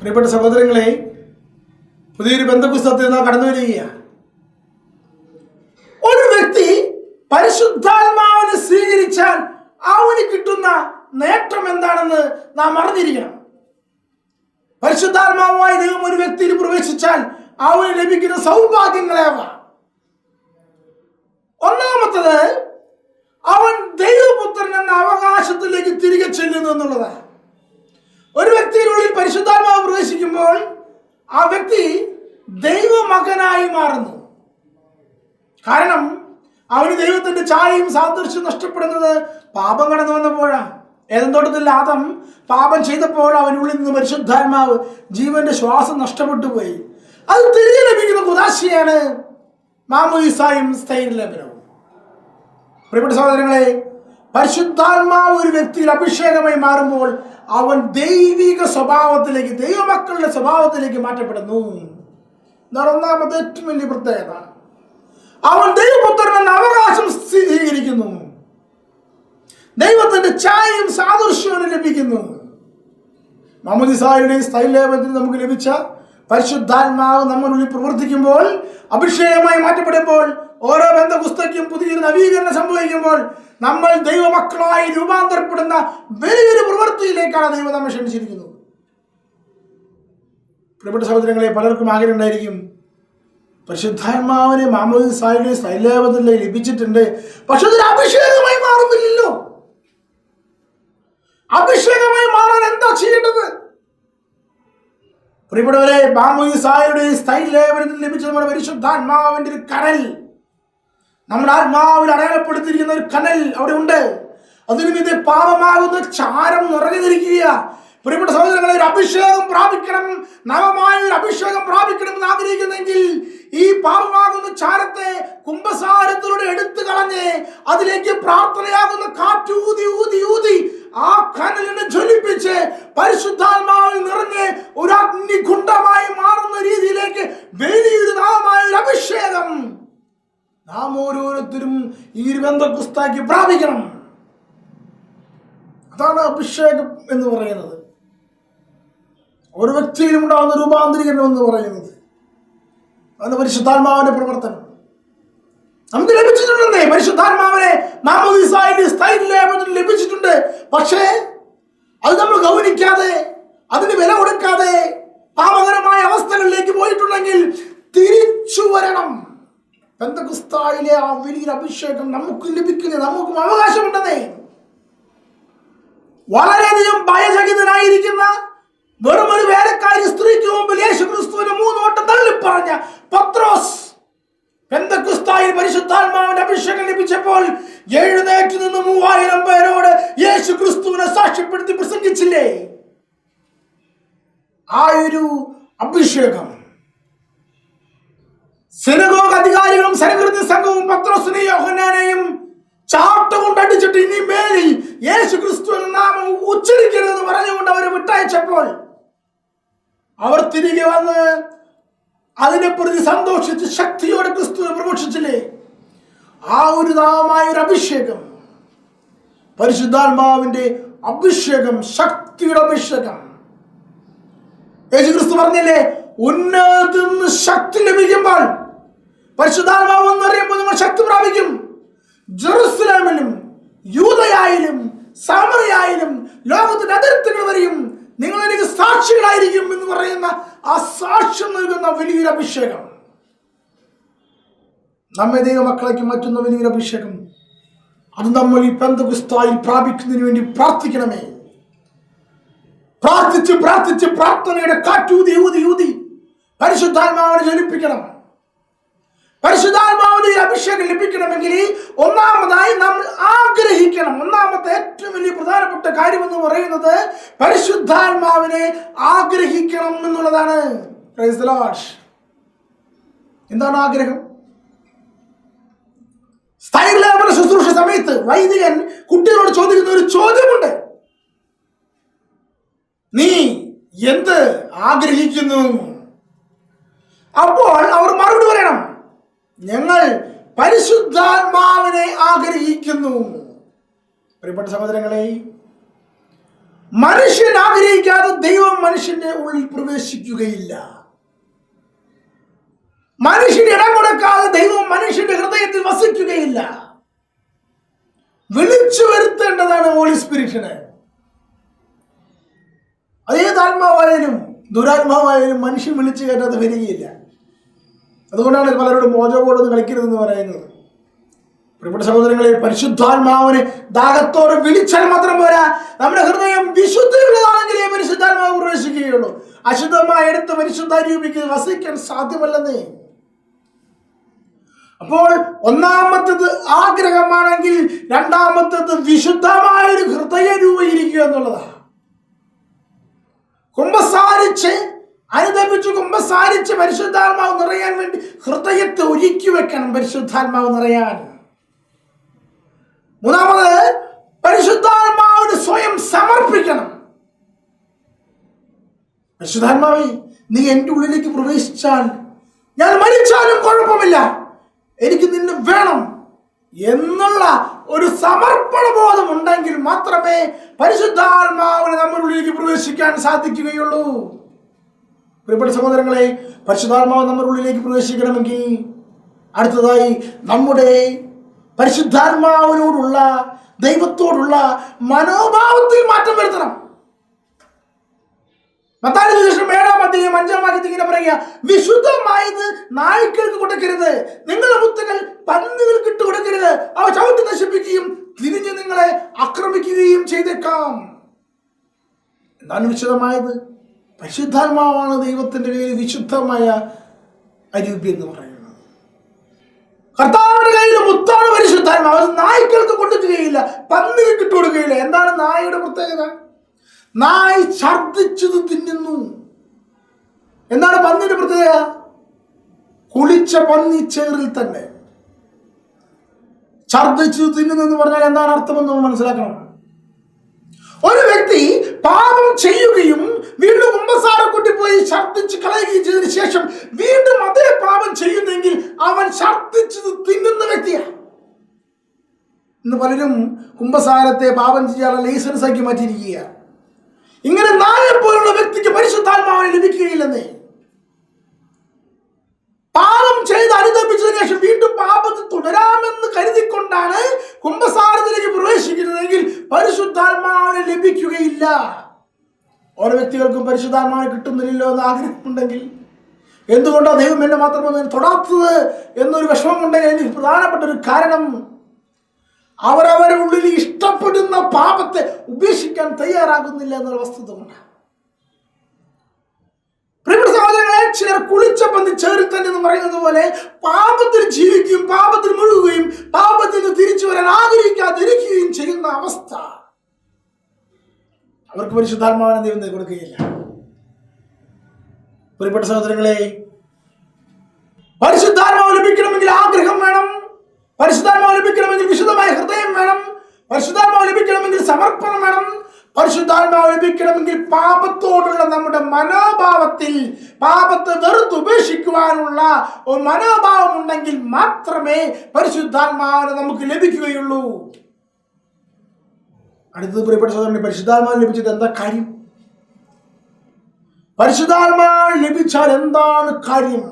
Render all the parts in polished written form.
പ്രിയപ്പെട്ട സഹോദരങ്ങളെ, പുതിയൊരു ബന്ധപുസ്തകത്തിൽ നാം കടന്നു വരികയാണ്. ഒരു വ്യക്തി പരിശുദ്ധാത്മാവിനെ സ്വീകരിച്ചാൽ അവന് കിട്ടുന്ന നേട്ടം എന്താണെന്ന് നാം അറിഞ്ഞിരിക്കണം. പരിശുദ്ധാത്മാവുമായി ദൈവം ഒരു വ്യക്തിയിൽ പ്രവേശിച്ചാൽ അവന് ലഭിക്കുന്ന സൗഭാഗ്യങ്ങളേവ. ഒന്നാമത്തത്, അവൻ ദൈവപുത്രൻ എന്ന അവകാശത്തിലേക്ക് തിരികെ ചെല്ലുന്നു എന്നുള്ളതാണ്. ഒരു വ്യക്തിയിനുള്ളിൽ പരിശുദ്ധാത്മാവ് പ്രവേശിക്കുമ്പോൾ ആ വ്യക്തി ദൈവമകനായി മാറുന്നു. കാരണം അവന് ദൈവത്തിന്റെ ഛായയും സാദൃശ്യം നഷ്ടപ്പെടുന്നത് പാപം കടന്നു വന്നപ്പോഴാണ്. ഏദൻ തോട്ടത്തിൽ ആദം പാപം ചെയ്തപ്പോൾ അവനുള്ളിൽ നിന്ന് പരിശുദ്ധാത്മാവ് ജീവന്റെ ശ്വാസം നഷ്ടപ്പെട്ടു പോയി. അത് തിരികെ ലഭിക്കുന്ന കുദാശയാണ് മാമോദീസായും സ്ഥൈര്യലേപനവും. പ്രിയപ്പെട്ട സഹോദരങ്ങളെ, പരിശുദ്ധാത്മാവ് ഒരു വ്യക്തിയിൽ അഭിഷേകമായി മാറുമ്പോൾ അവൻ ദൈവിക സ്വഭാവത്തിലേക്ക്, ദൈവമക്കളുടെ സ്വഭാവത്തിലേക്ക് മാറ്റപ്പെടുന്നു. എന്നാണ് ഒന്നാമത്തെ ഏറ്റവും വലിയ പ്രത്യേകത. അവൻ ദൈവപുത്രൻ എന്ന അവകാശം സ്വീകരിക്കുന്നു. ദൈവത്തിന്റെ ഛായയും സാദൃശ്യവും ലഭിക്കുന്നു. മാമോദീസായുടെയും സ്ഥൈര്യലേപനത്തിൽ നമുക്ക് ലഭിച്ച പരിശുദ്ധാത്മാവ് നമ്മളുള്ളിൽ പ്രവർത്തിക്കുമ്പോൾ, അഭിഷേകമായി മാറ്റപ്പെടുമ്പോൾ, ഓരോ ബന്ധപുസ്തകം പുതിയൊരു നവീകരണം സംഭവിക്കുമ്പോൾ നമ്മൾ ദൈവമക്കളായി രൂപാന്തരപ്പെടുന്ന വലിയൊരു പ്രവൃത്തിയിലേക്കാണ് ദൈവം നമ്മെ ക്ഷണിച്ചിരിക്കുന്നത്. പ്രിയപ്പെട്ട സഹോദരങ്ങളെ, പലർക്കും ആഗ്രഹം ഉണ്ടായിരിക്കും, പരിശുദ്ധാത്മാവിനെ മാമോദീസായുടെയും സ്ഥൈര്യലേപനത്തിൽ ലഭിച്ചിട്ടുണ്ട്, പക്ഷെ അതൊരു അഭിഷേകമായി മാറുന്നില്ലല്ലോ. അഭിഷേകമായി മാറാൻ എന്താ ചെയ്യേണ്ടത്? പ്രിയപ്പെട്ടവരെ, മാമോദീസായുടെയും സ്ഥൈര്യലേപനത്തിൽ ലഭിച്ച നമ്മുടെ പരിശുദ്ധാത്മാവിന്റെ ഒരു കനൽ, നമ്മുടെ ആത്മാവിൽ അടയാളപ്പെടുത്തിയിരിക്കുന്ന ഒരു കനൽ അവിടെ ഉണ്ട്. അതിനുമീതെ പാപമാകുന്ന ചാരം നിറഞ്ഞിരിക്കുക. പ്രിയപ്പെട്ട സഹോദരങ്ങളെ, ഒരു അഭിഷേകം പ്രാപിക്കണം, നവമായ ഒരു അഭിഷേകം പ്രാപിക്കണം എന്ന് ആഗ്രഹിക്കുന്നെങ്കിൽ ഈ പാപമാകുന്ന ചാരത്തെ കുംഭസാരത്തിലൂടെ എടുത്തു കളഞ്ഞ് അതിലേക്ക് പ്രാർത്ഥനയാകുന്ന കാറ്റ് ഊതി ഊതി ഊതി ആ കനലിനെ ജ്വലിപ്പിച്ച് പരിശുദ്ധാത്മാവിൽ നിറഞ്ഞ് ഒരു അഗ്നികുണ്ഡമായി മാറുന്ന രീതിയിലേക്ക് വലിയൊരു നവമായ ഒരു അഭിഷേകം നാം ഓരോരുത്തരും ഈ ബന്ധപുസ്തകത്തിൽ പ്രാപിക്കണം. അതാണ് അഭിഷേകം എന്ന് പറയുന്നത്. ഒരു വ്യക്തിയിലും ഉണ്ടാകുന്ന രൂപാന്തരീകരണം എന്ന് പറയുന്നത് അത് പരിശുദ്ധാത്മാവിന്റെ പ്രവർത്തനം. നമുക്ക് ലഭിച്ചിട്ടുണ്ടെന്നേ, പരിശുദ്ധാത്മാവിനെ മാമോദീസായുടെ സ്ഥൈര്യലേപനത്തിൽ ലഭിച്ചിട്ടുണ്ട്. പക്ഷേ അത് നമ്മൾ ഗൗനിക്കാതെ, അതിന് വില കൊടുക്കാതെ പാപകരമായ അവസ്ഥകളിലേക്ക് പോയിട്ടുണ്ടെങ്കിൽ തിരിച്ചു വരണം. പെന്തക്കോസ്തായിലെ ആ വലിയ അഭിഷേകം നമുക്ക് ലഭിക്കുന്നത്, നമുക്കും അവകാശമുണ്ടെന്നേ. വളരെയധികം ഭയചകിതനായിരിക്കുന്ന വെറും ഒരു വേലക്കാരി സ്ത്രീക്ക് മുമ്പിൽ യേശുക്രിസ്തുവിനെ 3 വട്ടം തള്ളിപ്പറഞ്ഞ പത്രോസ് പെന്തക്കോസ്തായിൽ പരിശുദ്ധാത്മാവിന്റെ അഭിഷേകം ലഭിച്ചപ്പോൾ എഴുന്നേറ്റ് നിന്ന് 3000 പേരോട് യേശുക്രിസ്തുവിനെ സാക്ഷ്യപ്പെടുത്തി പ്രസംഗിച്ചില്ലേ? ആ ഒരു അഭിഷേകം സിനഗോഗ് അധികാരികളും സഹകൃത സംഘവും പത്രോസിനെയും യോഹന്നാനെയും ചാട്ടുകൊണ്ട് അടിച്ചിട്ട് ഇനി മേലിൽ യേശുക്രിസ്തുവിന്റെ നാമം ഉച്ചരിക്കരുതെന്ന് പറഞ്ഞുകൊണ്ട് അവരെ വിട്ടയച്ചപ്പോൾ അവർ തിരികെ വന്ന് അതിനെ പ്രതി സന്തോഷിച്ച് ശക്തിയോടെ ക്രിസ്തുവിനെ പ്രഘോഷിച്ചില്ലേ? ആ ഒരു നാമമായ ഒരു അഭിഷേകം, പരിശുദ്ധാത്മാവിന്റെ അഭിഷേകം, ശക്തിയുടെ അഭിഷേകം. യേശുക്രിസ്തു പറഞ്ഞില്ലേ, ഉന്നതത്തിൽ നിന്ന് ശക്തി ലഭിക്കുമ്പോൾ, പരിശുദ്ധാത്മാവ് എന്ന് പറയുമ്പോൾ നിങ്ങൾ ശക്തി പ്രാപിക്കും. ജെറുസലേമിലും യൂദയായാലും സാമറിയയിലും ലോകത്തിന്റെ അതിർത്തികൾ വരെയും നിങ്ങൾ എനിക്ക് സാക്ഷികളായിരിക്കും എന്ന് പറയുന്ന ആ സാക്ഷ്യം നൽകുന്ന വലിയൊരു അഭിഷേകം, നമ്മെ ദൈവമക്കളേക്ക് മാറ്റുന്ന വലിയൊരു അഭിഷേകം, അത് നമ്മൾ ഈ പെന്തക്കോസ്തായിൽ പ്രാപിക്കുന്നതിന് വേണ്ടി പ്രാർത്ഥിക്കണമേ. പ്രാർത്ഥിച്ച് പ്രാർത്ഥിച്ച് പ്രാർത്ഥനയുടെ കാറ്റൂതി ഊതി ഊതി പരിശുദ്ധാത്മാവിനെ ജ്വലിപ്പിക്കണം. പരിശുദ്ധാത്മാവിന്റെ അഭിഷേകം ലഭിക്കണമെങ്കിൽ ഒന്നാമതായി നമ്മൾ ആഗ്രഹിക്കണം. ഒന്നാമത്തെ ഏറ്റവും വലിയ പ്രധാനപ്പെട്ട കാര്യം എന്ന് പറയുന്നത് പരിശുദ്ധാത്മാവിനെ ആഗ്രഹിക്കണം എന്നുള്ളതാണ്. Praise the Lord. എന്താണ് ആഗ്രഹം? സ്ഥൈര്യലേപന ശുശ്രൂഷ സമയത്ത് വൈദികൻ കുട്ടികളോട് ചോദിക്കുന്ന ഒരു ചോദ്യമുണ്ട്, നീ എന്ത് ആഗ്രഹിക്കുന്നു? അപ്പോൾ അവർ മറുപടി പറയണം, ഞങ്ങൾ പരിശുദ്ധാത്മാവിനെ ആഗ്രഹിക്കുന്നു. പ്രിയപ്പെട്ട സഹോദരങ്ങളെ, മനുഷ്യൻ ആഗ്രഹിക്കാതെ ദൈവം മനുഷ്യന്റെ ഉള്ളിൽ പ്രവേശിക്കുകയില്ല. മനുഷ്യന് ഇടം കൊടുക്കാതെ ദൈവം മനുഷ്യന്റെ ഹൃദയത്തിൽ വസിക്കുകയില്ല. വിളിച്ചു വരുത്തേണ്ടതാണ് ഹോളി സ്പിരിറ്റിനെ. അതേത് ആത്മാവായാലും ദുരാത്മാവായാലും മനുഷ്യൻ വിളിച്ചു കയറ്റാതെ വരികയില്ല. അതുകൊണ്ടാണ് പലരോടും മോചകോടൊന്നും കളിക്കരുതെന്ന് പറയുന്നത്. പ്രിയപ്പെട്ട സഹോദരങ്ങളെ, പരിശുദ്ധാത്മാവിനെ ദാഹത്തോടെ വിളിച്ചാൽ മാത്രം പോരാ, നമ്മുടെ ഹൃദയം വിശുദ്ധിയുള്ളതാണെങ്കിലേ പരിശുദ്ധാത്മാവ് പ്രവേശിക്കുകയുള്ളൂ. അശുദ്ധമായി എടുത്ത് പരിശുദ്ധാരൂപിക്ക് വസിക്കാൻ സാധ്യമല്ലെന്നേ. അപ്പോൾ ഒന്നാമത്തേത് ആഗ്രഹമാണെങ്കിൽ രണ്ടാമത്തേത് വിശുദ്ധമായ ഒരു ഹൃദയ രൂപീകരിക്കുക എന്നുള്ളതാണ്. കുമ്പസാരിച്ച് അനുദപിച്ച് കുമ്പസാരിച്ച് പരിശുദ്ധാത്മാവ് നിറയാൻ വേണ്ടി ഹൃദയത്തെ ഒരുക്കി വെക്കണം. പരിശുദ്ധാത്മാവ് നിറയാൻ. മൂന്നാമത് പരിശുദ്ധാത്മാവിന് സ്വയം സമർപ്പിക്കണം. പരിശുദ്ധാത്മാവേ, നീ എൻ്റെ ഉള്ളിലേക്ക് പ്രവേശിച്ചാൽ ഞാൻ മരിച്ചാലും കുഴപ്പമില്ല, എനിക്ക് നിന്നെ വേണം എന്നുള്ള ഒരു സമർപ്പണ ബോധം ഉണ്ടെങ്കിൽ മാത്രമേ പരിശുദ്ധാത്മാവിന് നമ്മുടെ ഉള്ളിലേക്ക് പ്രവേശിക്കാൻ സാധിക്കുകയുള്ളൂ. പ്രിയപ്പെട്ട സഹോദരങ്ങളെ, പരിശുദ്ധാത്മാവ് നമ്മുടെ ഉള്ളിലേക്ക് പ്രവേശിക്കണമെങ്കിൽ അടുത്തതായി നമ്മുടെ പരിശുദ്ധാത്മാവിനോടുള്ള ദൈവത്തോടുള്ള മനോഭാവത്തിൽ മാറ്റം വരുത്തണം. മത്തായി സുവിശേഷം 7-5 ഇങ്ങനെ പറയുക, വിശുദ്ധമായത് നായ്ക്കൾക്ക് കൊടുക്കരുത്, നിങ്ങളുടെ മുത്തുകൾ പന്നികൾക്ക് ഇട്ട് കൊടുക്കരുത്, അവ ചവിട്ടി നശിപ്പിക്കുകയും തിരിഞ്ഞ് നിങ്ങളെ ആക്രമിക്കുകയും ചെയ്തേക്കാം. എന്താണ് വിശുദ്ധമായത്? പരിശുദ്ധാത്മാവാണ് ദൈവത്തിന്റെ കയ്യിൽ വിശുദ്ധമായ അരൂപി എന്ന് പറയുന്നത്. കർത്താവിന്റെ കയ്യിൽ മുത്താണ് പരിശുദ്ധാത്മാവ്. അത് നായ്ക്കൾക്ക് കൊടുക്കുകയില്ല, പന്നികൾക്ക് ഇട്ട് കൊടുക്കുകയില്ല. എന്താണ് നായയുടെ പ്രത്യേകത? നായ് ഛർദ്ദിച്ചത് തിന്നുന്നു. എന്താണ് പന്നിയുടെ പ്രത്യേകത? കുളിച്ച പന്നി ചേറിൽ തന്നെ ഛർദ്ദിച്ചത് തിന്നുന്നു എന്ന് പറഞ്ഞാൽ എന്താണ് അർത്ഥമെന്ന് മനസ്സിലാക്കണം. ഒരു വ്യക്തി പാപം ചെയ്യുകയും വീണ്ടും കുമ്പസാരക്കുട്ടി പോയി ഛർദ്ദിച്ച് കളയുകയും ചെയ്തതിനു ശേഷം വീണ്ടും അതേ പാപം ചെയ്യുന്നെങ്കിൽ അവൻ ഛർദ്ദിച്ചത് തിന്നുന്ന വ്യക്തിയാണ്. ഇന്ന് പലരും കുമ്പസാരത്തെ പാപം ചെയ്യാനുള്ള ലൈസൻസ് ആക്കി മാറ്റിയിരിക്കുകയാണ്. ഇങ്ങനെ നായെ പോലുള്ള വ്യക്തിക്ക് പരിശുദ്ധാത്മാവിനെ ലഭിക്കുകയില്ലെന്നേ. പാപം ചെയ്ത് അനുദപിച്ചതിനു ശേഷം വീണ്ടും പാപത്തിൽ തുടരാമെന്ന് കരുതിക്കൊണ്ടാണ് കുമ്പസാരത്തിലേക്ക് പ്രവേശിക്കുന്നതെങ്കിൽ പരിശുദ്ധാത്മാവിനെ ലഭിക്കുകയില്ല. ഓരോ വ്യക്തികൾക്കും പരിശുദ്ധാത്മാവിനെ കിട്ടുന്നില്ലല്ലോ എന്ന് ആഗ്രഹമുണ്ടെങ്കിൽ, എന്തുകൊണ്ടാണ് ദൈവം എന്നെ മാത്രം തൊടാത്തത് എന്നൊരു വിഷമമുണ്ടെങ്കിൽ അതിന് പ്രധാനപ്പെട്ട ഒരു കാരണം അവരവരുടെ ഉള്ളിൽ ഇഷ്ടപ്പെടുന്ന പാപത്തെ ഉപേക്ഷിക്കാൻ തയ്യാറാകുന്നില്ല എന്നുള്ള വസ്തുത കൊണ്ടാണ്. പ്രിയപ്പെട്ട സഹോദരങ്ങളെ, ചിലർ കുളിച്ച പന്നി ചേറിൽ തന്നെ എന്ന് പറയുന്നത് പോലെ പാപത്തിൽ ജീവിക്കുകയും പാപത്തിൽ മുഴുകുകയും പാപത്തിൽ നിന്ന് തിരിച്ചു വരാൻ ആഗ്രഹിക്കാതിരിക്കുകയും ചെയ്യുന്ന അവസ്ഥ. അവർക്ക് പരിശുദ്ധാത്മാവിനെ ദൈവം കൊടുക്കുകയില്ല. പ്രിയപ്പെട്ട സഹോദരങ്ങളെ, പരിശുദ്ധാത്മാവ് ലഭിക്കണമെങ്കിൽ ആഗ്രഹം വേണം. പരിശുദ്ധാത്മാവ് ലഭിക്കണമെങ്കിൽ വിശുദ്ധമായ ഹൃദയം വേണം. പരിശുദ്ധാത്മാവ് ലഭിക്കണമെങ്കിൽ സമർപ്പണം വേണം. പരിശുദ്ധാത്മാവ് ലഭിക്കണമെങ്കിൽ പാപത്തോടുള്ള നമ്മുടെ മനോഭാവത്തിൽ പാപത്തെ വെറുത്തുപേക്ഷിക്കുവാനുള്ള ഒരു മനോഭാവം ഉണ്ടെങ്കിൽ മാത്രമേ പരിശുദ്ധാത്മാവിനെ നമുക്ക് ലഭിക്കുകയുള്ളൂ. അടുത്തത് പ്രിയപ്പെട്ട സഹോദരനെ, പരിശുദ്ധാത്മാവ് ലഭിച്ചിട്ട് എന്താ കാര്യം? പരിശുദ്ധാത്മാവ് ലഭിച്ചാൽ എന്താണ് കാര്യം?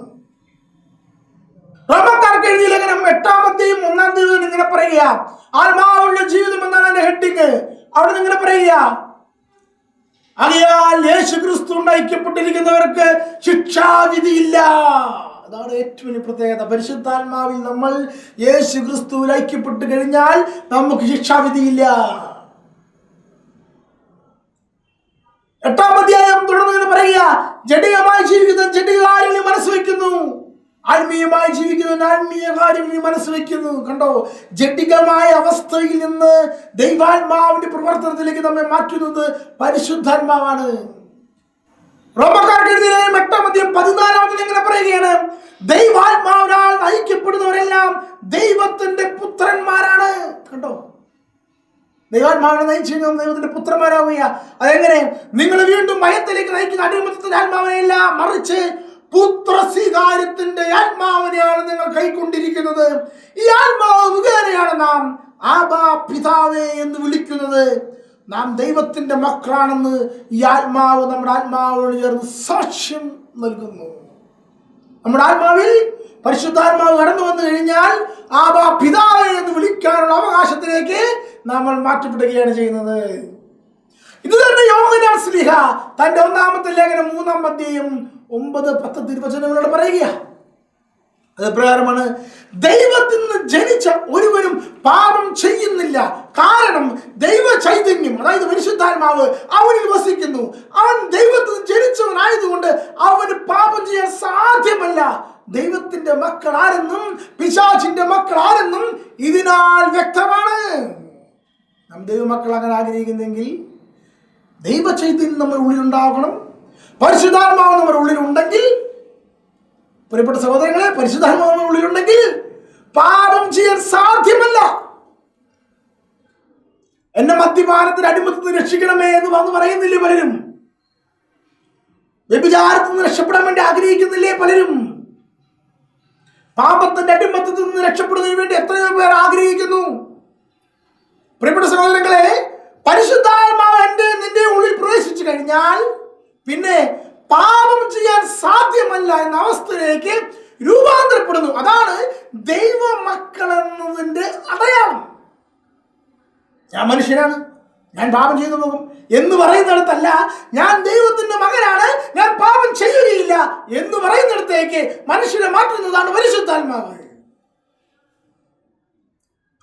റോമക്കാർക്ക് എഴുതിയ ലേഖനം 8-1 ഇങ്ങനെ പറയുക, ആത്മാവുള്ള ജീവിതം എന്നാണ് അതിന്റെ ഹെഡിങ്. അവിടെ ഇങ്ങനെ പറയുക, ആകയാൽ യേശുക്രിസ്തു ഐക്യപ്പെട്ടിരിക്കുന്നവർക്ക് ശിക്ഷാവിധിയില്ല. അതാണ് ഏറ്റവും വലിയ പ്രത്യേകത. പരിശുദ്ധാത്മാവിൽ നമ്മൾ യേശുക്രിസ്തുവിൽ ഐക്യപ്പെട്ട് കഴിഞ്ഞാൽ നമുക്ക് ശിക്ഷാവിധിയില്ല. 8-ാം അധ്യായം തുടർന്ന് പറയുക, ജഡികമായി ജീവിക്കുന്ന ജഡിക കാര്യങ്ങളിൽ മനസ്സ് വയ്ക്കുന്നു, ആത്മീയമായി ജീവിക്കുന്നതിന് ആത്മീയ കാര്യങ്ങളിൽ മനസ്സ് വയ്ക്കുന്നു. കണ്ടോ, ജഡികമായ അവസ്ഥയിൽ നിന്ന് ദൈവാത്മാവിന്റെ പ്രവർത്തനത്തിലേക്ക് നമ്മെ മാറ്റുന്നത് പരിശുദ്ധാത്മാവാണ്. റോമക്കാർക്ക് എഴുതിയ 8-ാം അധ്യായം 14 ഇങ്ങനെ പറയുകയാണ്, ദൈവാത്മാവിനാൽ ഐക്യപ്പെടുന്നവരെല്ലാം ദൈവത്തിന്റെ പുത്രന്മാരാണ്. കണ്ടോ, ദൈവാത്മാവിനെ നയിച്ചു ദൈവത്തിന്റെ പുത്രന്മാരാവുക. അതെങ്ങനെ? നിങ്ങൾ വീണ്ടും ഭയത്തിലേക്ക് നയിക്കുന്ന അടിമത്തത്തിന്റെ ആത്മാവിനെയല്ല, മറിച്ച് പുത്രസ്വീകാര്യത്തിന്റെ ആത്മാവിനെയാണ് നിങ്ങൾ കൈക്കൊണ്ടിരിക്കുന്നത്. ഈ ആത്മാവ് മുഖേനയാണ് നാം ആബാ പിതാവേ എന്ന് വിളിക്കുന്നത്. നാം ദൈവത്തിന്റെ മക്കളാണെന്ന് ഈ ആത്മാവ് നമ്മുടെ ആത്മാവിനോട് ചേർന്ന് സാക്ഷ്യം നൽകുന്നു. നമ്മുടെ ആത്മാവിൽ പരിശുദ്ധാത്മാവ് കടന്നു വന്നു കഴിഞ്ഞാൽ ആബാ പിതാവേ എന്ന് വിളിക്കാനുള്ള അവകാശത്തിലേക്ക് നമ്മൾ മാറ്റപ്പെടുകയാണ് ചെയ്യുന്നത്. ഇത് തന്നെ യോഹന്നാൻ ശ്ലീഹ തന്റെ 1-ാമത്തെ ലേഖനം 3-ാം അധ്യായം 9-10 തിരുവചനങ്ങളോട് പറയുക. അത് പ്രകാരമാണ്, ദൈവത്തിൽ നിന്ന് ജനിച്ച ഒരുവനും പാപം ചെയ്യുന്നില്ല, കാരണം ദൈവ ചൈതന്യം, അതായത് പരിശുദ്ധാത്മാവ് അവനിൽ വസിക്കുന്നു. അവൻ ദൈവത്തിൽ നിന്ന് ജനിച്ചവനായതുകൊണ്ട് അവന് പാപം ചെയ്യാൻ സാധ്യമല്ല. ദൈവത്തിന്റെ മക്കൾ ആരെന്നും പിശാചിന്റെ മക്കൾ ആരെന്നും ഇതിനാൽ വ്യക്തമാണ്. നാം ദൈവമക്കൾ അങ്ങനെ ആഗ്രഹിക്കുന്നെങ്കിൽ ദൈവ ചൈതന്യം നമ്മുടെ ഉള്ളിലുണ്ടാകണം. പരിശുദ്ധാത്മാവ് നമ്മുടെ ഉള്ളിലുണ്ടെങ്കിൽ, പ്രിയപ്പെട്ട സഹോദരങ്ങളെ, പരിശുദ്ധാത്മാവ് നമ്മുടെ ഉള്ളിലുണ്ടെങ്കിൽ പാപം ചെയ്യാൻ സാധ്യമല്ല. എന്നെ മദ്യപാനത്തിന് അടിമത്തിൽ നിന്ന് രക്ഷിക്കണമേ എന്ന് വന്ന് പറയുന്നില്ലേ പലരും? വ്യഭിചാരത്തിൽ നിന്ന് രക്ഷപ്പെടാൻ വേണ്ടി ആഗ്രഹിക്കുന്നില്ലേ പലരും? പാപത്തിന്റെ അടിമത്തത്തിൽ നിന്ന് രക്ഷപ്പെടുന്നതിന് വേണ്ടി എത്രയോ പേർ ആഗ്രഹിക്കുന്നു. പ്രിയപ്പെട്ട സഹോദരങ്ങളെ, പരിശുദ്ധാത്മാവ് എന്റെ നിന്റെ ഉള്ളിൽ പ്രവേശിച്ചു കഴിഞ്ഞാൽ പിന്നെ പാപം ചെയ്യാൻ സാധ്യമല്ല എന്ന അവസ്ഥയിലേക്ക് രൂപാന്തരപ്പെടുന്നു. അതാണ് ദൈവ മക്കൾ എന്നതിന്റെ അടയാളം. ഞാൻ മനുഷ്യനാണ്, ഞാൻ പാപം ചെയ്തു പോകും എന്ന് പറയുന്നിടത്തല്ല, ഞാൻ ദൈവത്തിന്റെ മകനാണ്, ഞാൻ പാപം ചെയ്യുകയില്ല എന്ന് പറയുന്നിടത്തേക്ക് മനുഷ്യനെ മാറ്റുന്നതാണ് പരിശുദ്ധാത്മാവ്.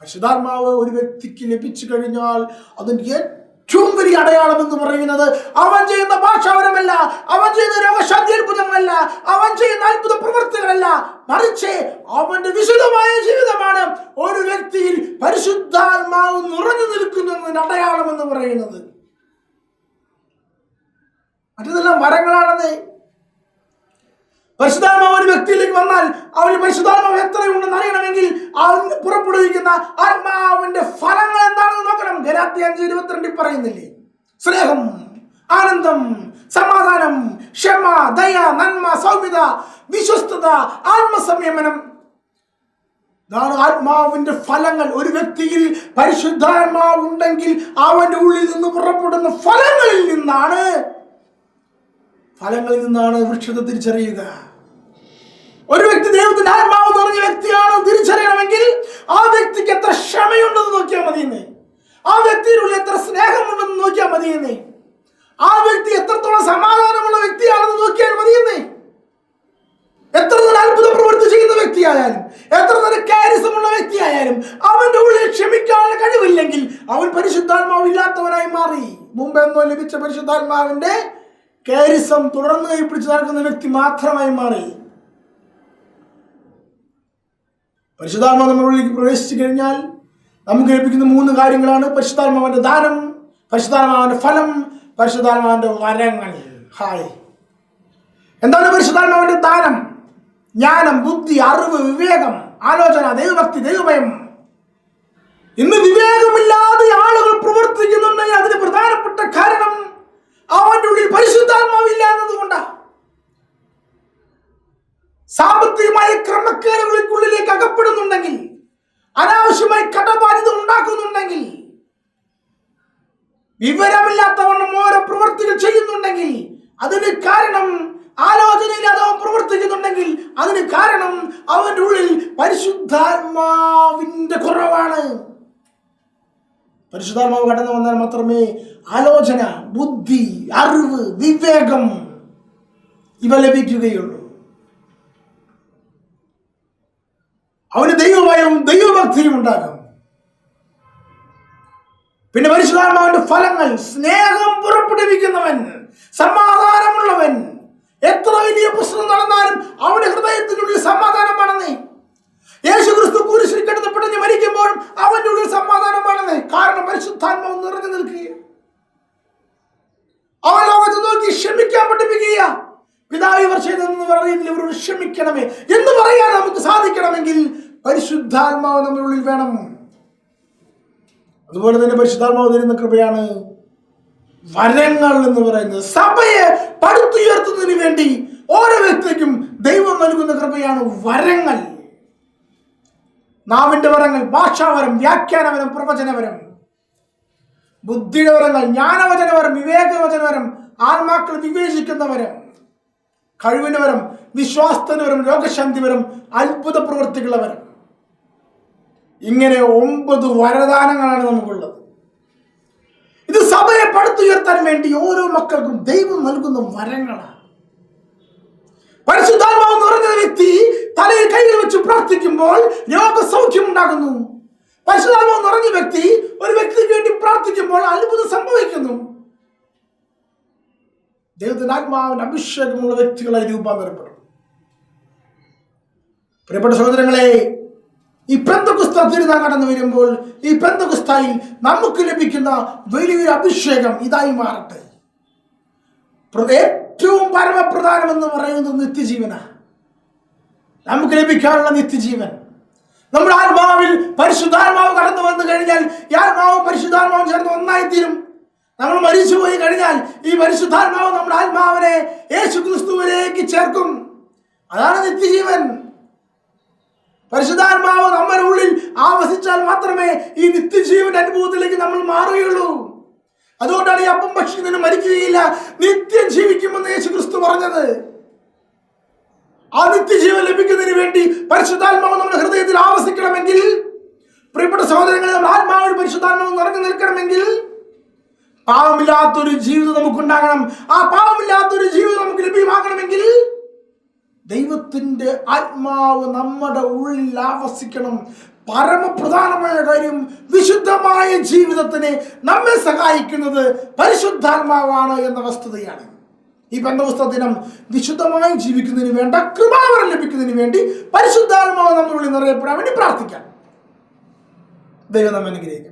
പരിശുദ്ധാത്മാവ് ഒരു വ്യക്തിക്ക് ലഭിച്ചു കഴിഞ്ഞാൽ അതിന്റെ ഏറ്റവും വലിയ അടയാളം എന്ന് പറയുന്നത് അവൻ ചെയ്യുന്ന ഭാഷാപരമല്ല, അവൻ ചെയ്യുന്ന രോഗശാന്തി അത്ഭുതങ്ങളല്ല, അവൻ ചെയ്യുന്ന അത്ഭുത പ്രവൃത്തികളല്ല, മറിച്ച് അവന്റെ വിശുദ്ധമായ ജീവിതമാണ് ഒരു വ്യക്തിയിൽ പരിശുദ്ധാത്മാവ് നിറഞ്ഞു നിൽക്കുന്നതിന്റെ അടയാളം എന്ന് പറയുന്നത്. മറ്റതെല്ലാം വരങ്ങളാണെന്നേ. പരിശുദ്ധാത്മാവ് ഒരു വ്യക്തിയിലേക്ക് വന്നാൽ അവന് പരിശുദ്ധാത്മാവ് എത്രയുണ്ടെന്ന് അറിയണമെങ്കിൽ അവൻ പുറപ്പെടുവിക്കുന്ന ആത്മാവിന്റെ ഫലങ്ങൾ എന്താണെന്ന് നോക്കണം. ഗലാത്യർ 5:22 പറയുന്നില്ലേ? സ്നേഹം, ആനന്ദം, സമാധാനം, ക്ഷമ, ദയ, നന്മ, സൗമ്യത, വിശ്വസ്തത, ആത്മസംയമനം. ഇതാണ് ആത്മാവിന്റെ ഫലങ്ങൾ. ഒരു വ്യക്തിയിൽ പരിശുദ്ധാത്മാവ് ഉണ്ടെങ്കിൽ അവന്റെ ഉള്ളിൽ നിന്ന് പുറപ്പെടുന്ന ഫലങ്ങളിൽ നിന്നാണ് വൃക്ഷത്തെ തിരിച്ചറിയുക. ഒരു വ്യക്തി ദൈവത്തിന്റെ ആത്മാവ് നിറഞ്ഞ വ്യക്തിയാണ് തിരിച്ചറിയണമെങ്കിൽ ആ വ്യക്തിക്ക് എത്ര ക്ഷമയുണ്ടെന്ന് നോക്കിയാൽ മതിയെന്നേ, ആ വ്യക്തിയുടെ എത്ര സ്നേഹമുണ്ടെന്ന് നോക്കിയാൽ മതിയെന്നേ, ആ വ്യക്തി എത്രത്തോളം സമാധാനമുള്ള വ്യക്തിയാണെന്ന് നോക്കിയാൽ മതിയെന്നേ. എത്ര നല്ല അത്ഭുത പ്രവൃത്തി ചെയ്യുന്ന വ്യക്തിയായാലും, എത്ര നല്ല കാരിസമുള്ള വ്യക്തിയായാലും, അവന്റെ ഉള്ളിൽ ക്ഷമിക്കാനുള്ള കഴിവില്ലെങ്കിൽ അവൻ പരിശുദ്ധാത്മാവ് ഇല്ലാത്തവനായി മാറി. മുമ്പെന്നോ ലഭിച്ച പരിശുദ്ധാത്മാവിന്റെ കാരിസം തുടർന്ന് കൈപ്പിടിച്ച് നടക്കുന്ന വ്യക്തി മാത്രമായി മാറി. പരിശുദ്ധാത്മാവ് നമ്മുടെ ഉള്ളിലേക്ക് പ്രവേശിച്ചു കഴിഞ്ഞാൽ നമുക്ക് ലഭിക്കുന്ന 3 കാര്യങ്ങളാണ്: പരിശുദ്ധാത്മാവിന്റെ ദാനം, പരിശുദ്ധാത്മാവിന്റെ ഫലം, പരിശുദ്ധാത്മാവിന്റെ വരങ്ങൾ. എന്താണ് പരിശുദ്ധാത്മാവിന്റെ ദാനം? ജ്ഞാനം, ബുദ്ധി, അറിവ്, വിവേകം, ആലോചന, ദൈവഭക്തി, ദൈവഭയം. ഇന്ന് വിവേകമില്ലാതെ ആളുകൾ പ്രവർത്തിക്കുന്നുണ്ടെങ്കിൽ അതിന് പ്രധാനപ്പെട്ട കാരണം അവന്റെ ഉള്ളിൽ പരിശുദ്ധാത്മാവില്ല എന്നതുകൊണ്ടാണ്. സാമ്പത്തികമായ ക്രമക്കേടുകൾക്കുള്ളിലേക്ക് അകപ്പെടുന്നുണ്ടെങ്കിൽ, അനാവശ്യമായി കടബാധ്യത ഉണ്ടാക്കുന്നുണ്ടെങ്കിൽ, വിവരമില്ലാത്തവണ്ണം ഓരോ പ്രവൃത്തികൾ ചെയ്യുന്നുണ്ടെങ്കിൽ അതിന് കാരണം, ആലോചനയില്ലാതെ അവൻ പ്രവർത്തിക്കുന്നുണ്ടെങ്കിൽ അതിന് കാരണം അവന്റെ ഉള്ളിൽ പരിശുദ്ധാത്മാവിന്റെ കുറവാണ്. പരിശുദ്ധാത്മാവ് കടന്നു വന്നാൽ മാത്രമേ ആലോചന, ബുദ്ധി, അറിവ്, വിവേകം ഇവ ലഭിക്കുകയുള്ളൂ. അവന് ദൈവഭയവും ദൈവഭക്തിയും ഉണ്ടാകും. പിന്നെ പരിശുദ്ധാത്മാവിന്റെ ഫലങ്ങൾ: സ്നേഹം പുറപ്പെടുവിക്കുന്നവൻ, സമാധാനമുള്ളവൻ. എത്ര വലിയ പ്രശ്നം നടന്നാലും അവന്റെ ഹൃദയത്തിനുള്ളിൽ സമാധാനമാണെന്നേ. യേശുക്രിസ്തു കുരിശിൽ കിടന്ന് പിടഞ്ഞ് മരിക്കുമ്പോഴും അവന്റെ ഉള്ളിൽ സമാധാനമാണെന്നേ. കാരണം പരിശുദ്ധാത്മാവ് നിറഞ്ഞു നിൽക്കുക. അവൻ ലോകത്ത് നോക്കി ക്ഷമിക്കാൻ പഠിപ്പിക്കുക. പിതാവ് ഇവർ ചെയ്തെന്ന് പറയുന്നതിൽ ഇവരോട് ക്ഷമിക്കണമേ എന്ന് പറയാൻ നമുക്ക് സാധിക്കണമെങ്കിൽ പരിശുദ്ധാത്മാവ് നമ്മുടെ ഉള്ളിൽ വേണം. അതുപോലെ തന്നെ പരിശുദ്ധാത്മാവ് തരുന്ന കൃപയാണ് വരങ്ങൾ എന്ന് പറയുന്നത്. സഭയെ പടുത്തുയർത്തുന്നതിന് വേണ്ടി ഓരോ വ്യക്തിക്കും ദൈവം നൽകുന്ന കൃപയാണ് വരങ്ങൾ. നാവിന്റെ വരങ്ങൾ: ഭാഷാവരം, വ്യാഖ്യാനവരം, പ്രവചനവരം. ബുദ്ധിയുടെ വരങ്ങൾ, ജ്ഞാനവചനവരം, വിവേകവചനവരം, ആത്മാക്കൾ വിവേചിക്കുന്ന വരം, കഴിവിന്റെ വരം, വിശ്വാസത്തിന്റെ വരം, രോഗശാന്തി വരം, അത്ഭുത പ്രവൃത്തികളുടെ വരം. ഇങ്ങനെ 9 വരദാനങ്ങളാണ് നമുക്കുള്ളത്. ഇത് സഭയെ പടുത്തുയർത്താൻ വേണ്ടി ഓരോ മക്കൾക്കും ദൈവം നൽകുന്ന വരങ്ങളാണ്. പരിശുദ്ധാത്മാവ് നിറഞ്ഞ വ്യക്തി തലയിൽ കൈകൾ വെച്ച് പ്രാർത്ഥിക്കുമ്പോൾ രോഗസൗഖ്യം ഉണ്ടാകുന്നു. പരിശുദ്ധാത്മാവ് നിറഞ്ഞ വ്യക്തി ഒരു വ്യക്തിക്ക് വേണ്ടി പ്രാർത്ഥിക്കുമ്പോൾ അത്ഭുതം സംഭവിക്കുന്നു. ദൈവത്തിന്റെ ആത്മാവിന്റെ അഭിഷേകമുള്ള വ്യക്തികളായി രൂപാന്തരപ്പെടും. പ്രിയപ്പെട്ട സഹോദരങ്ങളെ, ഈ പെന്തക്കോസ്ത് തിരുനാൾ കടന്നു വരുമ്പോൾ ഈ പെന്തക്കോസ്തായിൽ നമുക്ക് ലഭിക്കുന്ന വലിയൊരു അഭിഷേകം ഇതായി മാറട്ടെ. ഏറ്റവും പരമപ്രധാനമെന്ന് പറയുന്നത് നിത്യജീവനാണ്. നമുക്ക് ലഭിക്കാനുള്ള നിത്യജീവൻ നമ്മുടെ ആത്മാവിൽ പരിശുദ്ധാത്മാവ് കടന്നു വന്നു കഴിഞ്ഞാൽ ഈ ആത്മാവും പരിശുദ്ധാത്മാവും ചേർന്ന് ഒന്നായിത്തീരും. നമ്മൾ മരിച്ചുപോയി കഴിഞ്ഞാൽ ഈ പരിശുദ്ധാത്മാവ് നമ്മുടെ ആത്മാവിനെ യേശുക്രിസ്തുവിലേക്ക് ചേർക്കും. അതാണ് നിത്യജീവൻ. പരിശുദ്ധാത്മാവ് നമ്മുടെ ഉള്ളിൽ ആവസിച്ചാൽ മാത്രമേ ഈ നിത്യജീവന്റെ അനുഭവത്തിലേക്ക് നമ്മൾ മാറുകയുള്ളൂ. അതുകൊണ്ടാണ് ഈ അപ്പം ഭക്ഷിക്കുന്നതിന് മരിക്കുകയില്ല, നിത്യം ജീവിക്കുമെന്ന് യേശുക്രിസ്തു പറഞ്ഞത്. ആ നിത്യജീവൻ ലഭിക്കുന്നതിന് വേണ്ടി പരിശുദ്ധാത്മാവ് നമ്മുടെ ഹൃദയത്തിൽ ആവസിക്കണമെങ്കിൽ, പ്രിയപ്പെട്ട സഹോദരങ്ങളെ, നമ്മുടെ ആത്മാവിൽ പരിശുദ്ധാത്മാവ് നിറഞ്ഞു നിൽക്കണമെങ്കിൽ പാവമില്ലാത്തൊരു ജീവിതം നമുക്കുണ്ടാകണം. ആ പാവമില്ലാത്തൊരു ജീവിതം നമുക്ക് ലഭ്യമാകണമെങ്കിൽ ദൈവത്തിന്റെ ആത്മാവ് നമ്മുടെ ഉള്ളിൽ ആവസിക്കണം. പരമപ്രധാനമായ കാര്യം, വിശുദ്ധമായ ജീവിതത്തിന് നമ്മെ സഹായിക്കുന്നത് പരിശുദ്ധാത്മാവാണ് എന്ന വസ്തുതയാണ്. ഈ പെന്തക്കോസ്ത് ദിനം വിശുദ്ധമായി ജീവിക്കുന്നതിന് വേണ്ട കൃപാവരം ലഭിക്കുന്നതിന് വേണ്ടി പരിശുദ്ധാത്മാവ് നമ്മുടെ ഉള്ളിൽ നിറയപ്പെടാൻ വേണ്ടി പ്രാർത്ഥിക്കാം. ദൈവം നമ്മെ അനുഗ്രഹിക്കും.